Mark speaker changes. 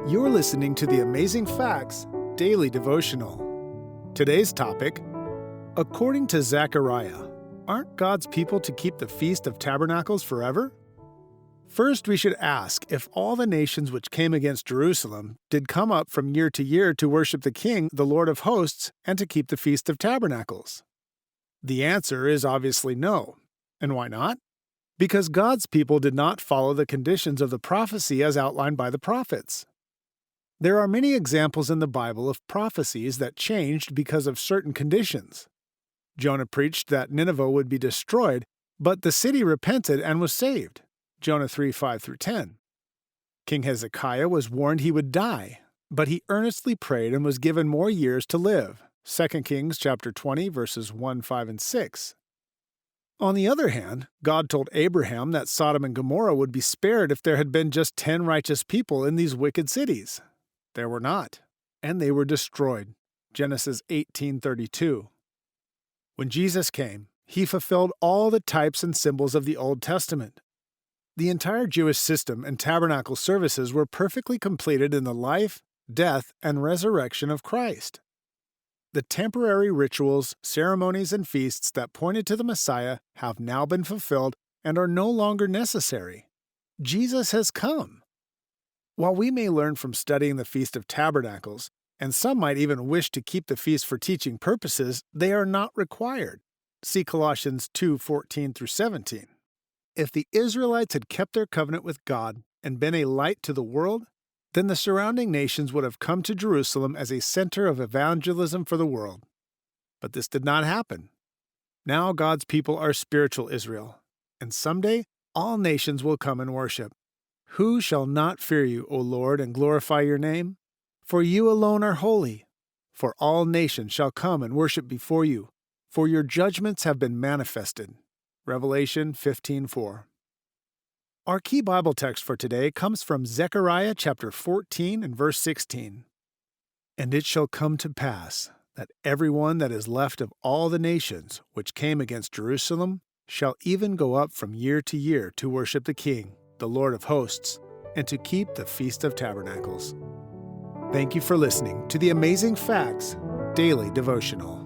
Speaker 1: You're listening to the Amazing Facts Daily Devotional. Today's topic: according to Zechariah, aren't God's people to keep the Feast of Tabernacles forever? First, we should ask if all the nations which came against Jerusalem did come up from year to year to worship the King, the Lord of hosts, and to keep the Feast of Tabernacles. The answer is obviously no. And why not? Because God's people did not follow the conditions of the prophecy as outlined by the prophets. There are many examples in the Bible of prophecies that changed because of certain conditions. Jonah preached that Nineveh would be destroyed, but the city repented and was saved. Jonah 3:5-10. King Hezekiah was warned he would die, but he earnestly prayed and was given more years to live. 2 Kings chapter 20, verses 1, 5, and 6. On the other hand, God told Abraham that Sodom and Gomorrah would be spared if there had been just 10 righteous people in these wicked cities. There were not, and they were destroyed. Genesis 18:32. When Jesus came, he fulfilled all the types and symbols of the Old Testament. The entire Jewish system and tabernacle services were perfectly completed in the life, death, and resurrection of Christ. The temporary rituals, ceremonies, and feasts that pointed to the Messiah have now been fulfilled and are no longer necessary. Jesus has come. While we may learn from studying the Feast of Tabernacles, and some might even wish to keep the feast for teaching purposes, they are not required. See Colossians 2:14-17. If the Israelites had kept their covenant with God and been a light to the world, then the surrounding nations would have come to Jerusalem as a center of evangelism for the world. But this did not happen. Now God's people are spiritual Israel, and someday all nations will come and worship. Who shall not fear you, O Lord, and glorify your name? For you alone are holy. For all nations shall come and worship before you, for your judgments have been manifested. Revelation 15:4. Our key Bible text for today comes from Zechariah chapter 14 and verse 16. And it shall come to pass that everyone that is left of all the nations which came against Jerusalem shall even go up from year to year to worship the King, the Lord of hosts, and to keep the Feast of Tabernacles. Thank you for listening to the Amazing Facts Daily Devotional.